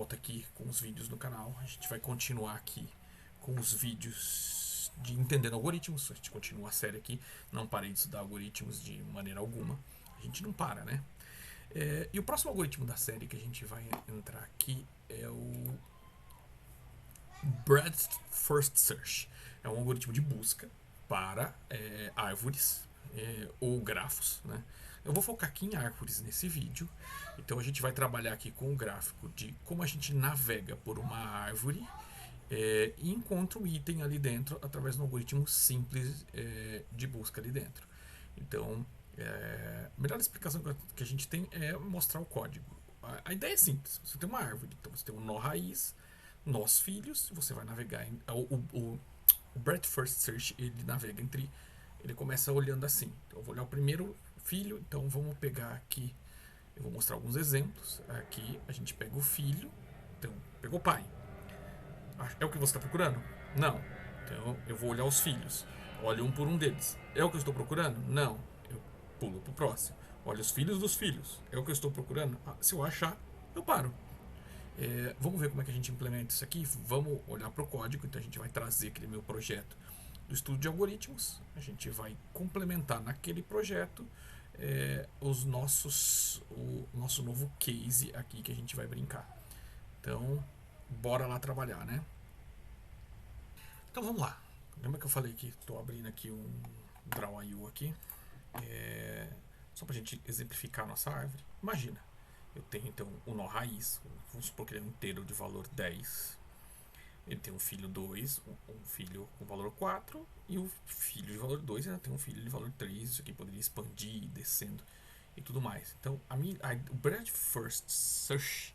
volta aqui com os vídeos no canal. A gente vai continuar aqui com os vídeos de entendendo algoritmos. A gente continua a série aqui. Não parei de estudar algoritmos de maneira alguma. A gente não para, né? E o próximo algoritmo da série que a gente vai entrar aqui é o Breadth First Search. É um algoritmo de busca para árvores ou grafos, né? Eu vou focar aqui em árvores nesse vídeo. Então a gente vai trabalhar aqui com o gráfico de como a gente navega por uma árvore e encontra um item ali dentro através de um algoritmo simples de busca ali dentro. Então, a melhor explicação que a gente tem é mostrar o código. A ideia é simples. Você tem uma árvore, então você tem um nó raiz, nós filhos, você vai navegar o Breadth First Search, ele navega entre, ele começa olhando assim. Então eu vou olhar o primeiro filho, então vamos pegar aqui, eu vou mostrar alguns exemplos. Aqui a gente pega o filho, então pegou o pai. É o que você está procurando? Não. Então eu vou olhar os filhos, olho um por um deles. É o que eu estou procurando? Não. Eu pulo pro próximo. Olha os filhos dos filhos. É o que eu estou procurando? Se eu achar, eu paro. Vamos ver como é que a gente implementa isso aqui. Vamos olhar para o código. Então a gente vai trazer aquele meu projeto do estudo de algoritmos. A gente vai complementar naquele projeto o nosso novo case aqui que a gente vai brincar. Então, bora lá trabalhar, né? Então vamos lá. Lembra que eu falei que estou abrindo aqui um Draw.io aqui? Só para a gente exemplificar a nossa árvore. Imagina, eu tenho então o nó raiz, vamos supor que ele é um inteiro de valor 10. Ele tem um filho 2, um filho com valor 4, e o filho de valor 2 ainda tem um filho de valor 3. Isso aqui poderia expandir, descendo e tudo mais. Então, o Breadth First Search,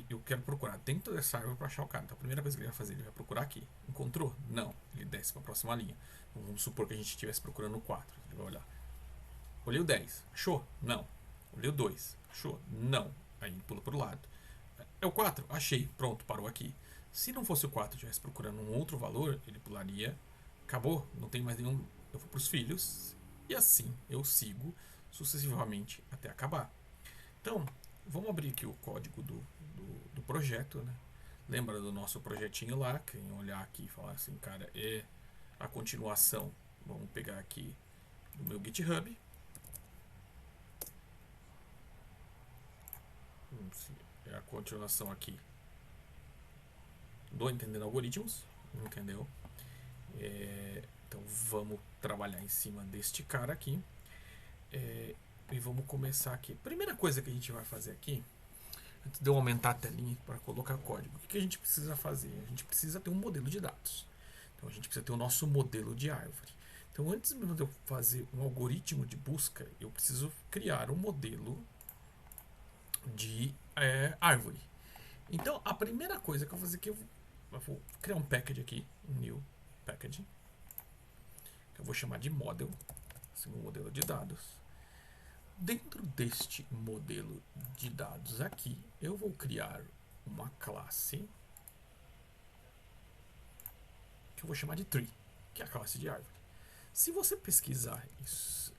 eu quero procurar dentro dessa árvore para achar o cara. Então, a primeira coisa que ele vai fazer, ele vai procurar aqui. Encontrou? Não. Ele desce para a próxima linha. Então, vamos supor que a gente estivesse procurando o 4. Ele vai olhar. Olhei o 10. Achou? Não. Olhei o 2. Achou? Não. Aí pula para o lado. É o 4? Achei. Pronto, parou aqui. Se não fosse o 4 e estivesse procurando um outro valor, ele pularia. Acabou. Não tem mais nenhum. Eu vou para os filhos. E assim eu sigo sucessivamente até acabar. Então, vamos abrir aqui o código do projeto, né? Lembra do nosso projetinho lá? Quem olhar aqui e falar assim, cara, é a continuação. Vamos pegar aqui do meu GitHub. É a continuação aqui do Entendendo Algoritmos, entendeu? Então vamos trabalhar em cima deste cara aqui e vamos começar aqui. Primeira coisa que a gente vai fazer aqui, antes de eu aumentar a telinha para colocar código, o que a gente precisa fazer? A gente precisa ter um modelo de dados. Então a gente precisa ter o nosso modelo de árvore. Então antes de eu fazer um algoritmo de busca, eu preciso criar um modelo de árvore. Então a primeira coisa que eu vou fazer aqui, eu vou criar um package aqui, um new package, que eu vou chamar de model, assim, um modelo de dados. Dentro deste modelo de dados aqui, eu vou criar uma classe que eu vou chamar de tree, que é a classe de árvore. Se você pesquisar isso,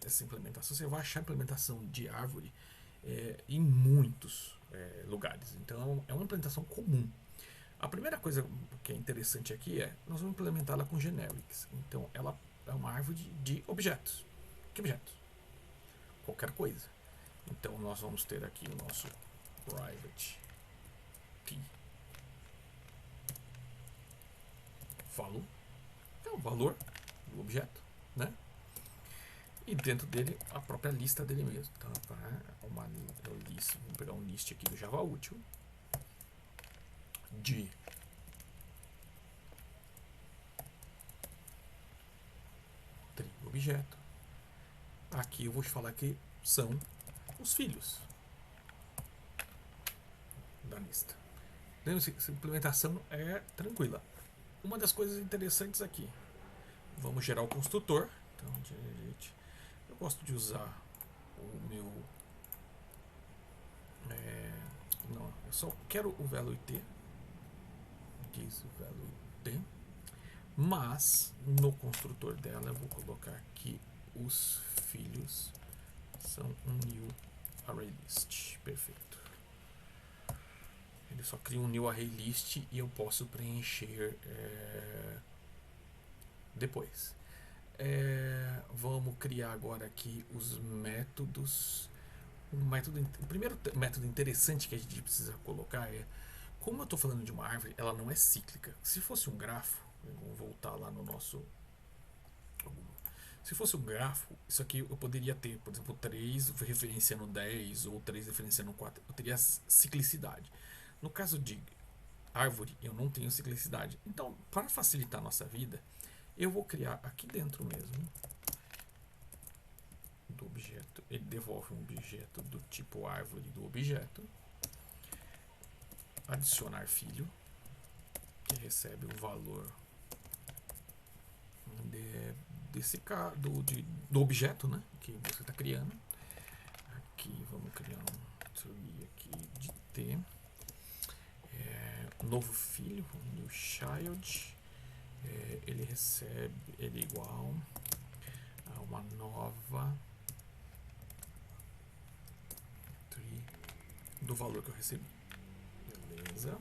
essa implementação, você vai achar a implementação de árvore em muitos lugares. Então é uma implementação comum. A primeira coisa que é interessante aqui nós vamos implementá-la com generics. Então ela é uma árvore de objetos. Que objetos? Qualquer coisa. Então nós vamos ter aqui o nosso private key value, é o valor do objeto, né? E dentro dele a própria lista dele mesmo. Então vamos pegar um list aqui do Java útil de objeto. Aqui eu vou te falar que são os filhos da lista. Essa implementação é tranquila. Uma das coisas interessantes aqui, vamos gerar o construtor. Então, eu gosto de usar o meu não, eu só quero o value t, o value t, mas no construtor dela eu vou colocar que os filhos são um new array list. Perfeito. Ele só cria um new array list e eu posso preencher depois. Vamos criar agora aqui os métodos. O primeiro método interessante que a gente precisa colocar é, como eu estou falando de uma árvore, ela não é cíclica. Se fosse um grafo, vamos voltar lá no nosso. Se fosse um grafo, isso aqui eu poderia ter, por exemplo, 3 referenciando 10 ou 3 referenciando 4. Eu teria ciclicidade. No caso de árvore, eu não tenho ciclicidade. Então, para facilitar a nossa vida, eu vou criar aqui dentro mesmo do objeto. Ele devolve um objeto do tipo árvore do objeto. Adicionar filho, que recebe o valor do objeto, né, que você está criando. Aqui vamos criar um tree aqui de T. Novo filho, new child. Ele recebe, ele é igual a uma nova tree do valor que eu recebi. Beleza.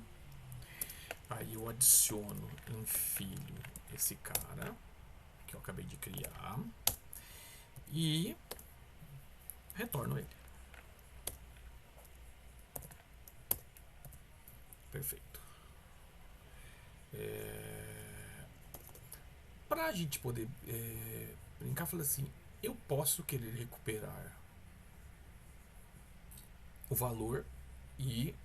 Aí eu adiciono em filho esse cara que eu acabei de criar e retorno ele. Perfeito. Para a gente poder brincar, falei assim, eu posso querer recuperar o valor e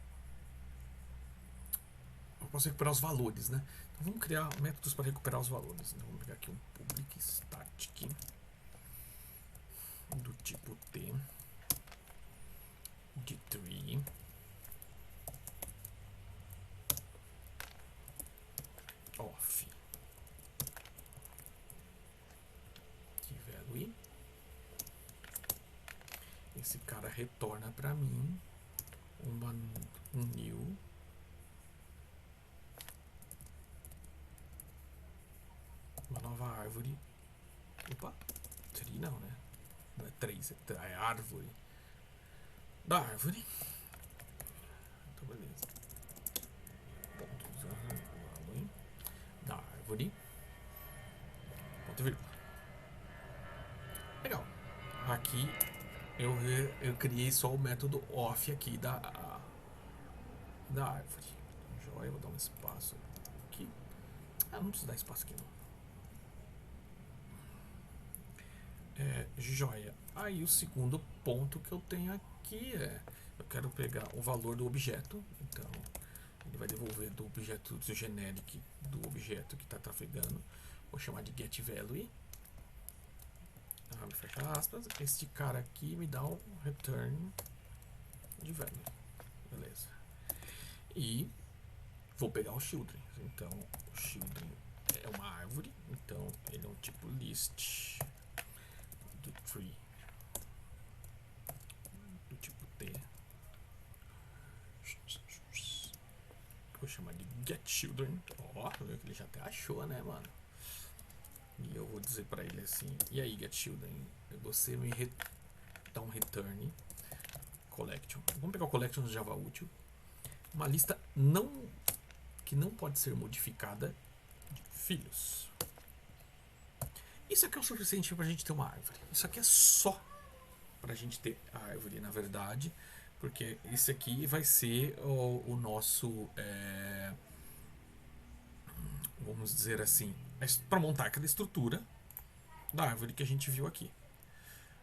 eu posso recuperar os valores, né? Então vamos criar métodos para recuperar os valores. Então, vamos pegar aqui um public static do tipo T de tree off de value. Esse cara retorna para mim um new uma nova árvore. Opa, tree não, né? Não é 3, é árvore. Da árvore. Então, beleza. Ponto da árvore. Ponto vírgula. Legal. Aqui eu criei só o método off aqui da árvore. Joia, vou dar um espaço aqui. Não preciso dar espaço aqui não. Joia. Aí o segundo ponto que eu tenho aqui eu quero pegar o valor do objeto. Então ele vai devolver do objeto do generic do objeto que está trafegando. Vou chamar de getValue. Abre, fecha aspas. Este cara aqui me dá um return de value. Beleza. E vou pegar o children. Então o children é uma árvore. Então ele é um tipo list do tree do tipo T. Vou chamar de getChildren. Ó, ele já até achou, né, mano? E eu vou dizer pra ele assim: e aí, getChildren, você me dá um return collection. Vamos pegar o collection do Java útil. Uma lista que não pode ser modificada de filhos. Isso aqui é o suficiente para a gente ter uma árvore. Isso aqui é só para a gente ter a árvore, na verdade, porque esse aqui vai ser o nosso, vamos dizer assim, para montar aquela estrutura da árvore que a gente viu aqui.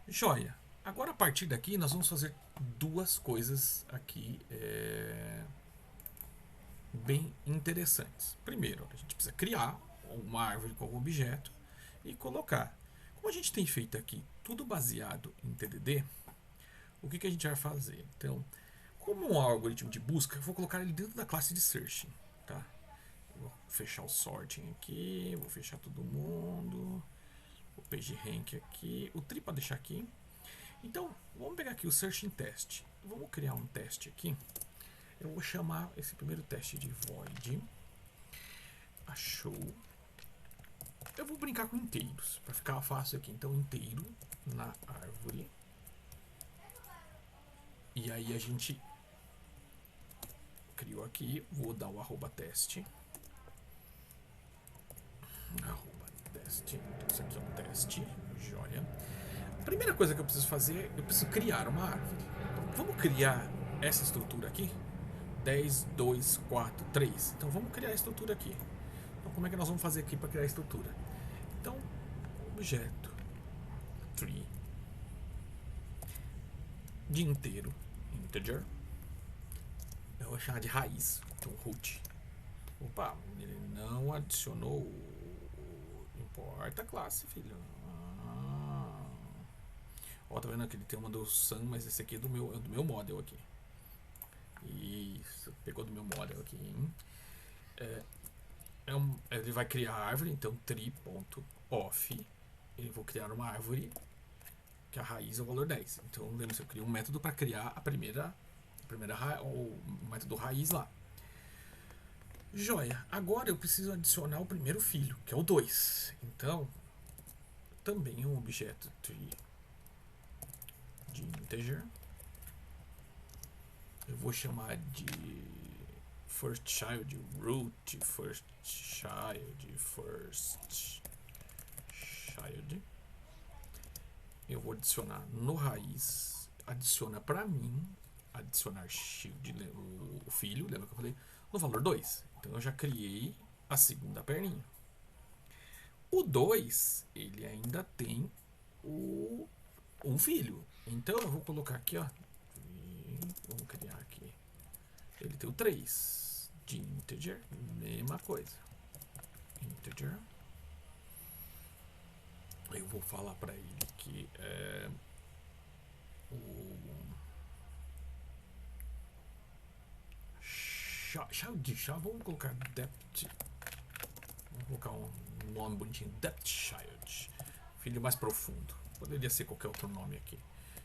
Joia. Agora, a partir daqui, nós vamos fazer duas coisas aqui bem interessantes. Primeiro, a gente precisa criar uma árvore com algum objeto e colocar. Como a gente tem feito aqui tudo baseado em TDD, o que a gente vai fazer? Então, como um algoritmo de busca, eu vou colocar ele dentro da classe de searching, tá? Vou fechar o sorting aqui, vou fechar todo mundo, o PageRank aqui, o tree para deixar aqui. Então, vamos pegar aqui o searching test. Vamos criar um teste aqui. Eu vou chamar esse primeiro teste de void achou. Eu vou brincar com inteiros para ficar fácil aqui. Então, inteiro na árvore. E aí a gente criou aqui aqui, vou dar o @teste. @teste. Então isso aqui é um teste. Joia. A primeira coisa que eu preciso fazer, eu preciso criar uma árvore. Então, vamos criar essa estrutura aqui. 10, 2, 4, 3. Então vamos criar a estrutura aqui. Então como é que nós vamos fazer aqui para criar a estrutura? Então, objeto tree de inteiro, integer. Eu vou chamar de raiz, então root. Opa, ele não adicionou. Importa a classe, filho. Ó, tá vendo que ele tem uma do Sun, mas esse aqui é do meu model aqui. Isso, pegou do meu model aqui. Ele vai criar a árvore, então tree.off. Eu vou criar uma árvore que a raiz é o valor 10. Então, lembre-se, eu crio um método para criar o método raiz lá. Joia. Agora eu preciso adicionar o primeiro filho, que é o 2. Então, também um objeto tree de integer. Eu vou chamar de first child root, first child. Eu vou adicionar no raiz, adiciona para mim, adicionar shield, o filho, lembra que eu falei? No valor 2. Então eu já criei a segunda perninha. O 2, ele ainda tem um filho. Então eu vou colocar aqui, ó. Vamos criar aqui. Ele tem o 3 de integer, mesma coisa. Integer. Eu vou falar para ele que é o vamos colocar depth. Vamos colocar um nome bonitinho, depth child, filho mais profundo. Poderia ser qualquer outro nome aqui.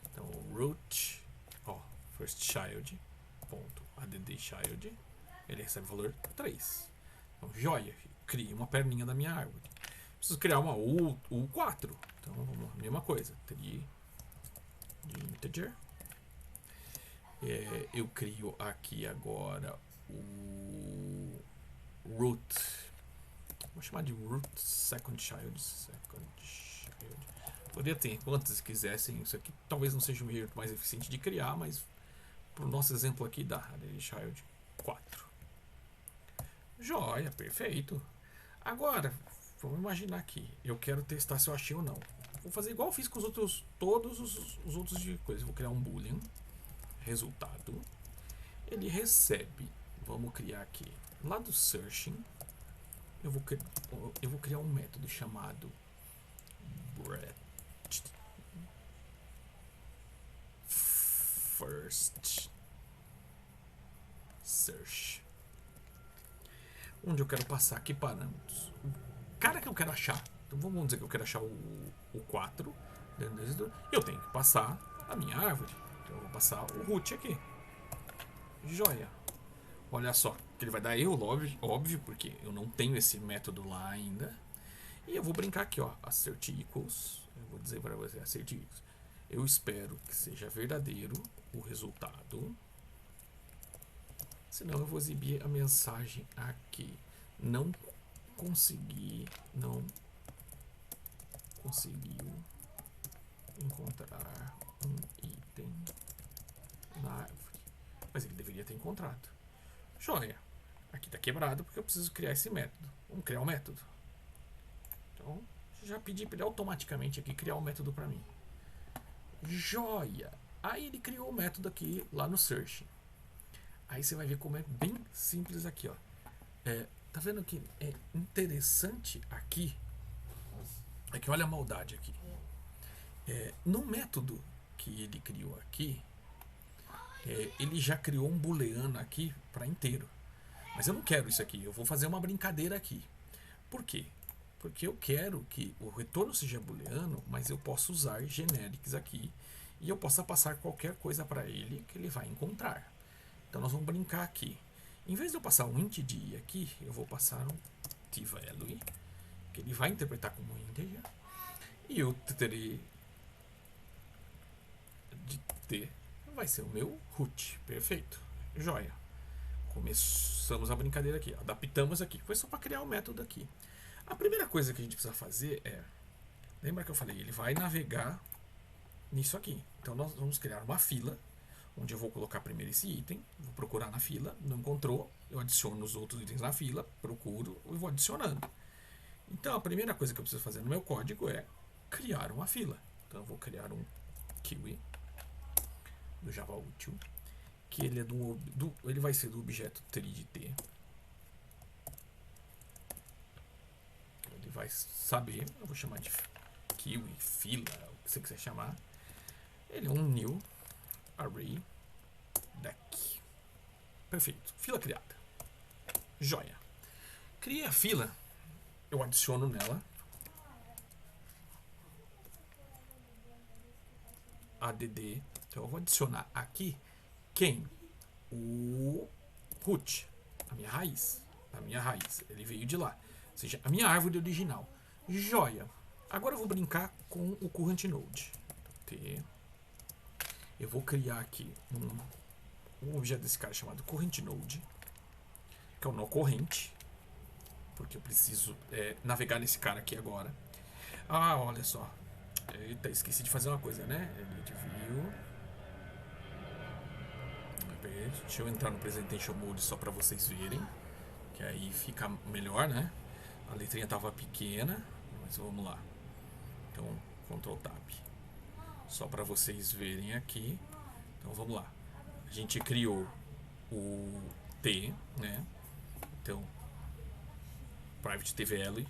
Então root, first child ponto add child, ele recebe o valor 3. Então joia, cria uma perninha da minha árvore. Preciso criar uma U4. Então vamos lá, mesma coisa, tree de integer. Eu crio aqui agora o root. Vou chamar de root second child. Poderia ter quantas quisessem. Isso aqui talvez não seja o jeito mais eficiente de criar, mas para o nosso exemplo aqui dá. Child 4. Joia, perfeito. Agora, vamos imaginar aqui. Eu quero testar se eu achei ou não. Vou fazer igual eu fiz com todos os outros de coisa. Vou criar um boolean. Resultado. Ele recebe. Vamos criar aqui. Lá do searching. Eu vou criar um método chamado first search, onde eu quero passar aqui parâmetros. O cara que eu quero achar. Então vamos dizer que eu quero achar o 4 dentro desse. Eu tenho que passar a minha árvore. Então eu vou passar o root aqui. Joia. Olha só, que ele vai dar erro, óbvio, porque eu não tenho esse método lá ainda. E eu vou brincar aqui, ó, assert equals. Eu vou dizer para você, assert equals. Eu espero que seja verdadeiro o resultado. Senão eu vou exibir a mensagem aqui. Não conseguiu encontrar um item na árvore. Mas ele deveria ter encontrado. Joia. Aqui está quebrado porque eu preciso criar esse método. Vamos criar um método. Então, já pedi para ele automaticamente aqui criar um método para mim. Joia. Aí ele criou o método aqui lá no search. Aí você vai ver como é bem simples aqui, ó. Tá vendo que é interessante aqui? É que olha a maldade aqui. No método que ele criou aqui, ele já criou um booleano aqui para inteiro. Mas eu não quero isso aqui. Eu vou fazer uma brincadeira aqui. Por quê? Porque eu quero que o retorno seja booleano, mas eu posso usar generics aqui e eu possa passar qualquer coisa para ele que ele vai encontrar. Então nós vamos brincar aqui. Em vez de eu passar um int de i aqui, eu vou passar um tValue, que ele vai interpretar como integer. E eu terei de t vai ser o meu root. Perfeito. Joia. Começamos a brincadeira aqui, adaptamos aqui. Foi só para criar o método aqui. A primeira coisa que a gente precisa fazer é... Lembra que eu falei? Ele vai navegar nisso aqui. Então nós vamos criar uma fila, onde eu vou colocar primeiro esse item, vou procurar na fila, não encontrou, eu adiciono os outros itens na fila, procuro e vou adicionando. Então a primeira coisa que eu preciso fazer no meu código é criar uma fila. Então eu vou criar um Kiwi do Java útil, que ele é ele vai ser do objeto tree.t. Ele vai saber, eu vou chamar de Kiwi, fila, o que você quiser chamar. Ele é um new array deck. Perfeito, fila criada. Joia. Criei a fila, eu adiciono nela add. Então eu vou adicionar aqui quem? O root, a minha raiz. A minha raiz, ele veio de lá. Ou seja, a minha árvore original. Joia. Agora eu vou brincar com o current node. T. Eu vou criar aqui um objeto desse cara chamado current node, que é o nó corrente, porque eu preciso navegar nesse cara aqui agora. Ah, olha só. Eita, esqueci de fazer uma coisa, né? Elite view. Deixa eu entrar no Presentation Mode só para vocês verem, que aí fica melhor, né? A letrinha tava pequena, mas vamos lá. Então, Ctrl Tab. Só para vocês verem aqui. Então, vamos lá. A gente criou o T, né? Então, Private TVL,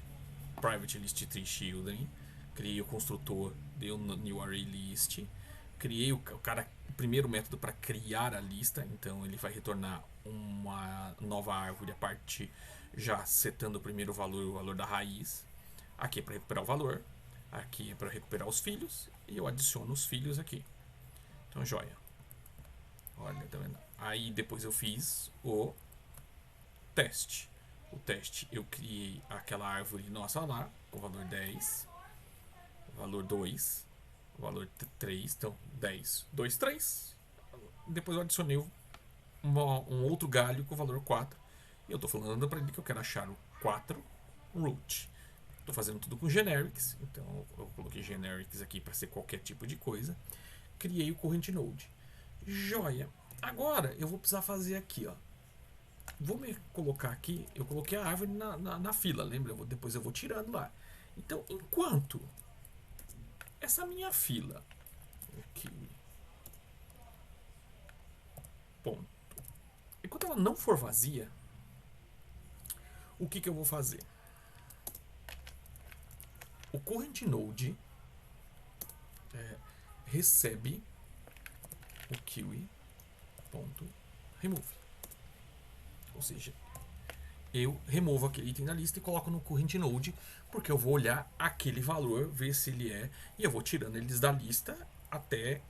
Private List Tree Children. Criei o construtor, deu New Array List. Criei o primeiro método para criar a lista, então ele vai retornar uma nova árvore a partir já setando o primeiro valor, o valor da raiz. Aqui é para recuperar o valor, aqui é para recuperar os filhos e eu adiciono os filhos aqui. Então, joia. Olha, tá vendo? Aí depois eu fiz o teste. O teste eu criei aquela árvore nossa lá, com o valor 10, valor 2, valor 3, então 10, 2, 3. Depois eu adicionei um outro galho com o valor 4. E eu estou falando para ele que eu quero achar o 4 root. Estou fazendo tudo com generics, então eu coloquei generics aqui para ser qualquer tipo de coisa. Criei o current node. Joia. Agora eu vou precisar fazer aqui, ó. Vou me colocar aqui, eu coloquei a árvore na fila, lembra? Depois eu vou tirando lá. Então, enquanto essa minha fila aqui, ponto, enquanto ela não for vazia, o que eu vou fazer? O current node recebe o kiwi ponto remove. Ou seja, eu removo aquele item da lista e coloco no current node, porque eu vou olhar aquele valor, ver se ele é, e eu vou tirando eles da lista até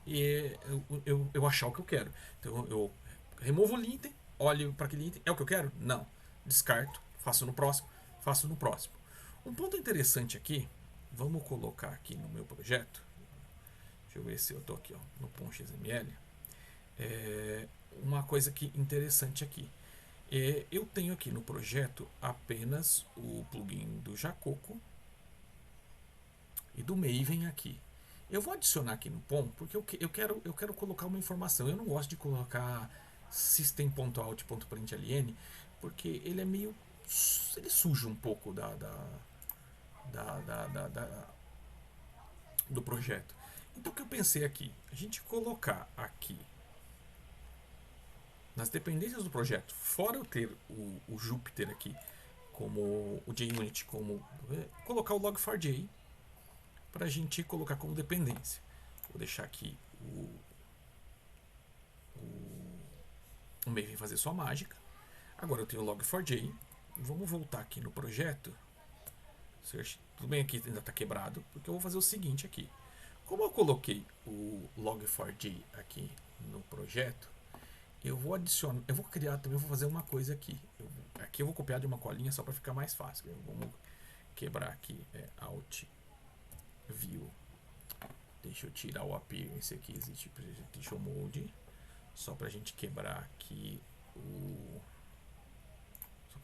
eu achar o que eu quero. Então eu removo o item, olho para aquele item, é o que eu quero? Não. Descarto, faço no próximo, faço no próximo. Um ponto interessante aqui, vamos colocar aqui no meu projeto, deixa eu ver se eu estou aqui ó, no .xml, uma coisa que interessante aqui. Eu tenho aqui no projeto apenas o plugin do Jacoco e do Maven aqui. Eu vou adicionar aqui no POM porque eu quero colocar uma informação. Eu não gosto de colocar system.out.println porque ele é meio... ele suja um pouco do projeto. Então o que eu pensei aqui? A gente colocar aqui nas dependências do projeto, fora eu ter o Jupyter aqui, como o JUnit, como colocar o log4j para a gente colocar como dependência. Vou deixar aqui o Maven fazer sua mágica. Agora eu tenho o log4j. Vamos voltar aqui no projeto. Search. Tudo bem, aqui ainda está quebrado, porque eu vou fazer o seguinte aqui. Como eu coloquei o log4j aqui no projeto, eu vou adicionar, eu vou criar também, vou fazer uma coisa aqui. Aqui eu vou copiar de uma colinha só para ficar mais fácil. Vamos quebrar aqui, Alt View. Deixa eu tirar o Appearance aqui, existe Presentation Mode, só para a gente quebrar aqui o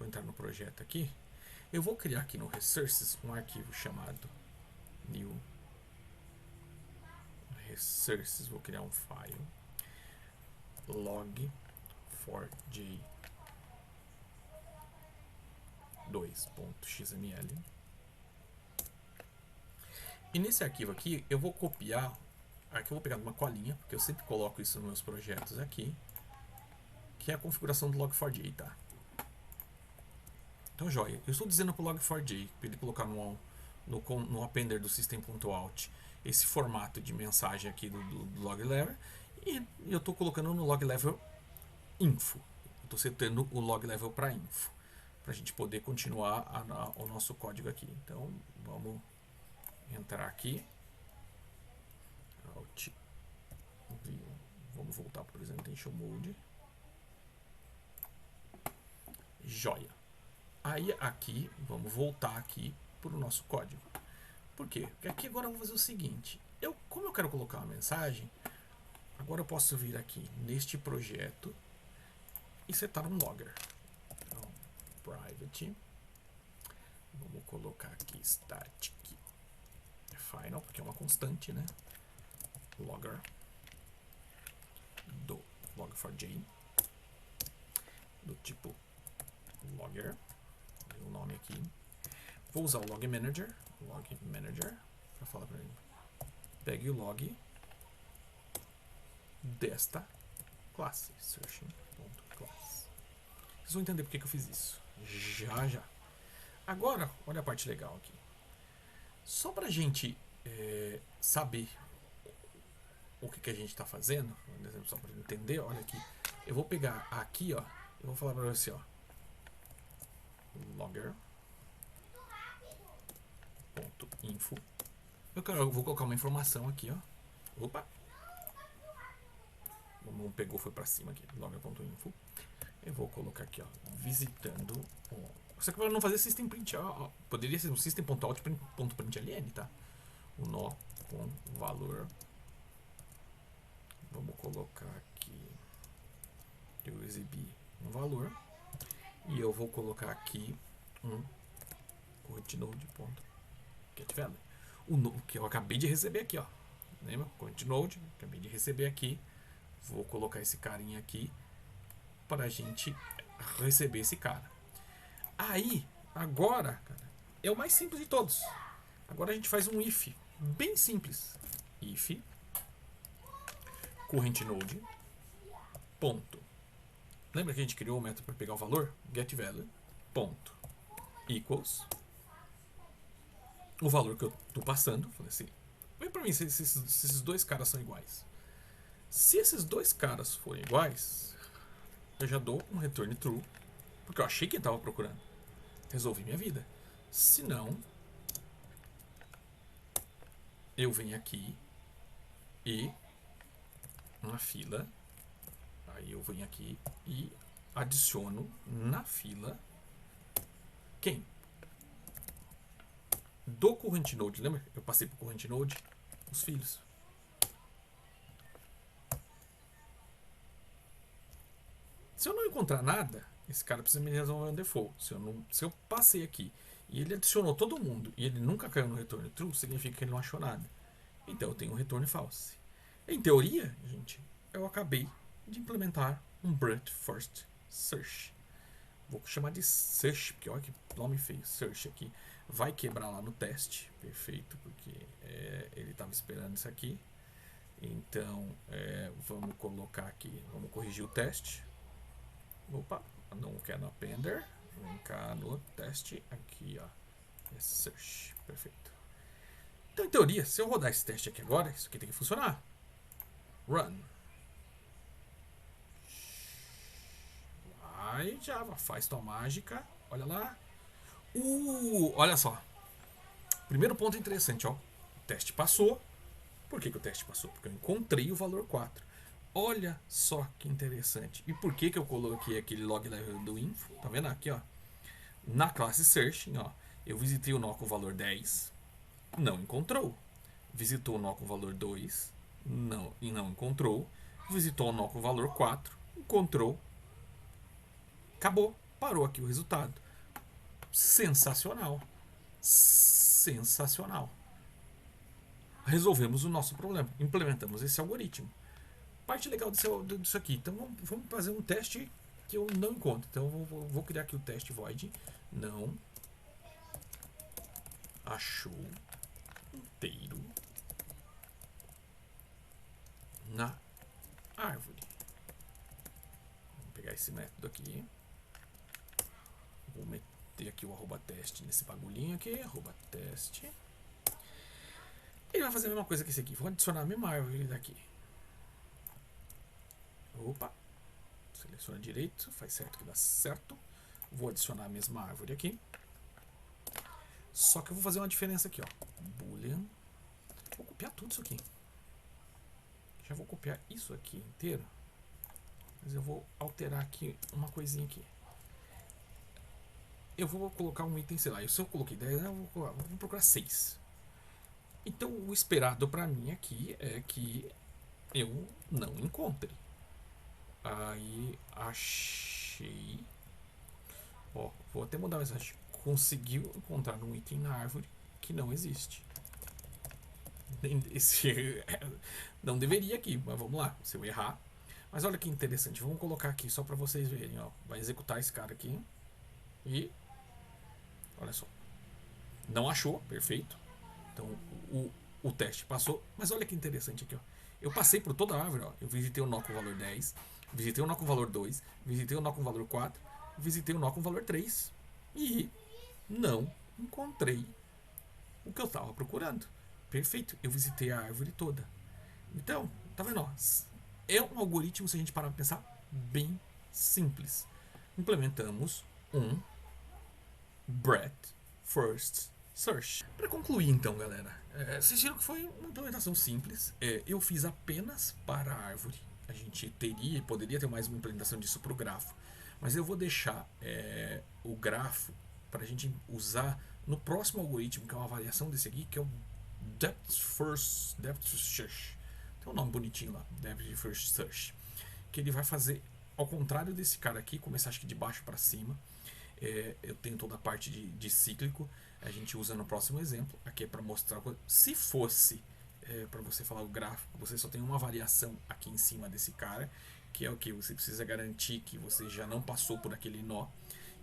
Vou entrar no projeto aqui. Eu vou criar aqui no Resources um arquivo chamado New Resources. Vou criar um file log4j 2.xml. E nesse arquivo aqui eu vou copiar. Aqui eu vou pegar uma colinha, porque eu sempre coloco isso nos meus projetos aqui, que é a configuração do log4j, tá? Então, joia. Eu estou dizendo para o log4j para ele colocar no appender do system.out esse formato de mensagem aqui do log level, e eu estou colocando no log level info. Estou setando o log level para info, para a gente poder continuar o nosso código aqui. Então, vamos entrar aqui. Alt. Vamos voltar para o Presentation Mode. Joia. Aí aqui, vamos voltar aqui para o nosso código. Por quê? Porque aqui agora eu vou fazer o seguinte. Como eu quero colocar uma mensagem, agora eu posso vir aqui neste projeto e setar um logger. Então, private. Vamos colocar aqui static final, porque é uma constante, né? Logger do log4j do tipo logger. O nome aqui. Vou usar o log manager para falar para ele. Pegue o log desta classe, searching.class. Vocês vão entender porque que eu fiz isso. Já. Agora, olha a parte legal aqui. Só para a gente saber o que a gente está fazendo, só para entender, olha aqui. Eu vou pegar aqui, ó. Eu vou falar para você, ó. Logger.info. Eu vou colocar uma informação aqui, ó. Opa! Vamos pegou, foi para cima aqui. Logger.info. Eu vou colocar aqui, ó. Visitando. Só que para não fazer system print, ó. Poderia ser um system.out.println, tá? O nó com valor. Vamos colocar aqui. Eu exibi um valor. E eu vou colocar aqui um current node.getValue. O que eu acabei de receber aqui, ó. Lembra? Current node, acabei de receber aqui. Vou colocar esse carinha aqui para a gente receber esse cara. Aí, agora, cara, é o mais simples de todos. Agora a gente faz um if bem simples. If current node ponto. Lembra que a gente criou o método para pegar o valor? GetValue ponto equals o valor que eu estou passando. Falei assim, vem para mim se esses dois caras são iguais. Se esses dois caras forem iguais, eu já dou um return true, porque eu achei que ele estava procurando. Resolvi minha vida. Se não, eu venho aqui e na fila, aí eu venho aqui e adiciono na fila quem? Do current node, lembra? Eu passei para o current node os filhos. Se eu não encontrar nada, esse cara precisa me resolver um default. Se eu passei aqui e ele adicionou todo mundo e ele nunca caiu no return true, significa que ele não achou nada. Então eu tenho um return false. Em teoria, gente, eu acabei de implementar um brute first search. Vou chamar de search, porque olha que nome feio, search aqui. Vai quebrar lá no teste, perfeito, porque ele estava esperando isso aqui. Então, vamos colocar aqui, vamos corrigir o teste. Opa, não quer no appender, vem cá no teste, aqui ó, search, perfeito. Então, em teoria, se eu rodar esse teste aqui agora, isso aqui tem que funcionar. Run. Vai, Java, faz tua mágica, olha lá. Olha só. Primeiro ponto interessante, ó. O teste passou. Por que o teste passou? Porque eu encontrei o valor 4. Olha só que interessante. E por que eu coloquei aquele log level do info? Tá vendo aqui, ó? Na classe searching, ó, eu visitei o nó com o valor 10, não encontrou. Visitou o nó com o valor 2, não encontrou. Visitou o nó com o valor 4, encontrou. Acabou. Parou aqui o resultado. Sensacional. Sensacional. Resolvemos o nosso problema. Implementamos esse algoritmo. Parte legal disso aqui. Então vamos fazer um teste que eu não encontro. Então eu vou criar aqui o teste void. Não achou inteiro na árvore. Vou pegar esse método aqui. Vou meter aqui o arroba teste nesse bagulhinho aqui. Arroba teste. Ele vai fazer a mesma coisa que esse aqui. Vou adicionar a mesma árvore daqui. Opa. Seleciona direito. Faz certo que dá certo. Vou adicionar a mesma árvore aqui. Só que eu vou fazer uma diferença aqui, ó. Boolean. Vou copiar tudo isso aqui. Já vou copiar isso aqui inteiro. Mas eu vou alterar aqui uma coisinha aqui. Eu vou colocar um item, sei lá. Se eu coloquei 10, eu vou procurar 6. Então o esperado pra mim aqui é que eu não encontre. Aí achei. Ó, vou até mudar a mensagem. Conseguiu encontrar um item na árvore que não existe. Esse não deveria aqui, mas vamos lá. Se eu errar. Mas olha que interessante. Vamos colocar aqui só para vocês verem. Ó. Vai executar esse cara aqui. E olha só. Não achou, perfeito. Então o teste passou. Mas olha que interessante aqui. Ó. Eu passei por toda a árvore. Ó. Eu visitei o nó com valor 10. Visitei o nó com valor 2. Visitei o nó com valor 4. Visitei o nó com valor 3. E não encontrei o que eu estava procurando. Perfeito, eu visitei a árvore toda. Então, tá vendo? É um algoritmo, se a gente parar para pensar, bem simples. Implementamos um breadth first search. Para concluir, então, galera, vocês viram que foi uma implementação simples. Eu fiz apenas para a árvore. A gente teria e poderia ter mais uma implementação disso para o grafo. Mas eu vou deixar o grafo para a gente usar no próximo algoritmo, que é uma variação desse aqui, que é o Depth First Search. Tem um nome bonitinho lá, Depth First Search. Que ele vai fazer ao contrário desse cara aqui, começar acho que de baixo para cima. Eu tenho toda a parte de cíclico. A gente usa no próximo exemplo. Aqui é para mostrar. Se fosse para você falar o gráfico, você só tem uma variação aqui em cima desse cara, que é o que você precisa garantir que você já não passou por aquele nó.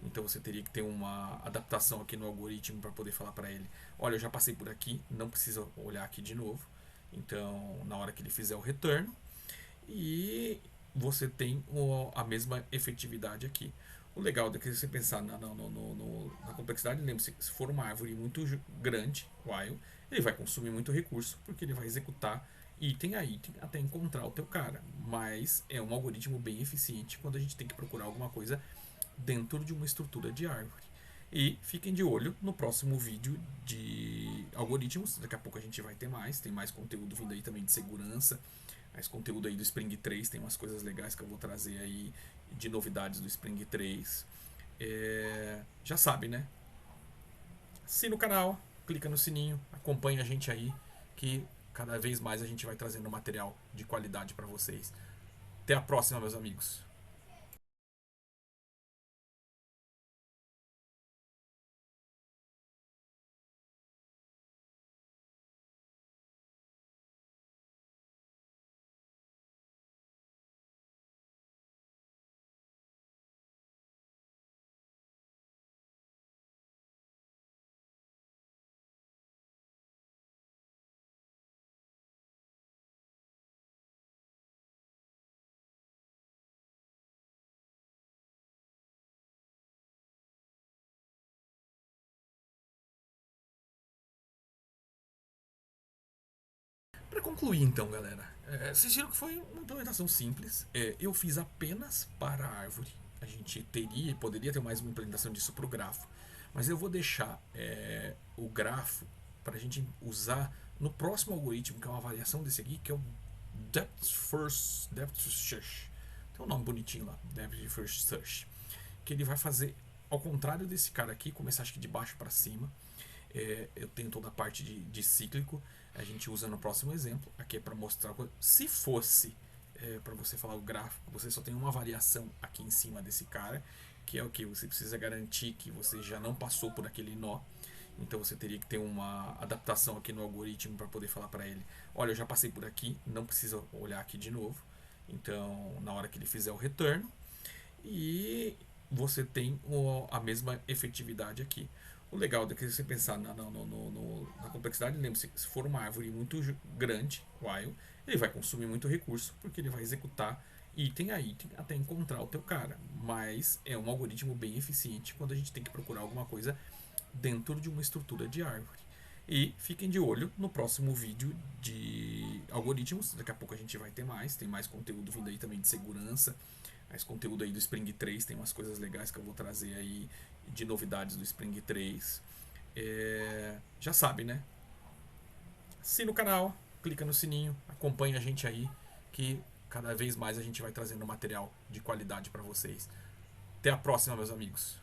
Então você teria que ter uma adaptação aqui no algoritmo para poder falar para ele: olha, eu já passei por aqui, não precisa olhar aqui de novo. Então, na hora que ele fizer o retorno, e você tem a mesma efetividade aqui. O legal é que você pensar na complexidade, lembre-se, se for uma árvore muito grande, while, ele vai consumir muito recurso, porque ele vai executar item a item até encontrar o teu cara. Mas é um algoritmo bem eficiente quando a gente tem que procurar alguma coisa dentro de uma estrutura de árvore. E fiquem de olho no próximo vídeo de algoritmos. Daqui a pouco a gente vai ter mais. Tem mais conteúdo vindo aí também de segurança. Mais conteúdo aí do Spring 3. Tem umas coisas legais que eu vou trazer aí de novidades do Spring 3. Já sabe, né? Assina o canal, clica no sininho, acompanha a gente aí, que cada vez mais a gente vai trazendo material de qualidade para vocês. Até a próxima, meus amigos. Para concluir, então, galera, vocês viram que foi uma implementação simples. Eu fiz apenas para a árvore. A gente teria e poderia ter mais uma implementação disso para o grafo. Mas eu vou deixar o grafo para a gente usar no próximo algoritmo, que é uma variação desse aqui, que é o Depth First Search. Tem um nome bonitinho lá, Depth First Search. Que ele vai fazer ao contrário desse cara aqui, começar acho que de baixo para cima. Eu tenho toda a parte de cíclico. A gente usa no próximo exemplo. Aqui é para mostrar. Se fosse para você falar o gráfico, você só tem uma variação aqui em cima desse cara, que é o que? Você precisa garantir que você já não passou por aquele nó. Então você teria que ter uma adaptação aqui no algoritmo para poder falar para ele: olha, eu já passei por aqui, não precisa olhar aqui de novo. Então, na hora que ele fizer o retorno, e você tem a mesma efetividade aqui. O legal é que você pensar na complexidade, lembre-se, se for uma árvore muito grande, while, ele vai consumir muito recurso, porque ele vai executar item a item até encontrar o teu cara. Mas é um algoritmo bem eficiente quando a gente tem que procurar alguma coisa dentro de uma estrutura de árvore. E fiquem de olho no próximo vídeo de algoritmos. Daqui a pouco a gente vai ter mais. Tem mais conteúdo vindo aí também de segurança. Mais conteúdo aí do Spring 3. Tem umas coisas legais que eu vou trazer aí de novidades do Spring 3. Já sabe, né? Assina o canal, clica no sininho, acompanha a gente aí, que cada vez mais a gente vai trazendo material de qualidade para vocês. Até a próxima, meus amigos.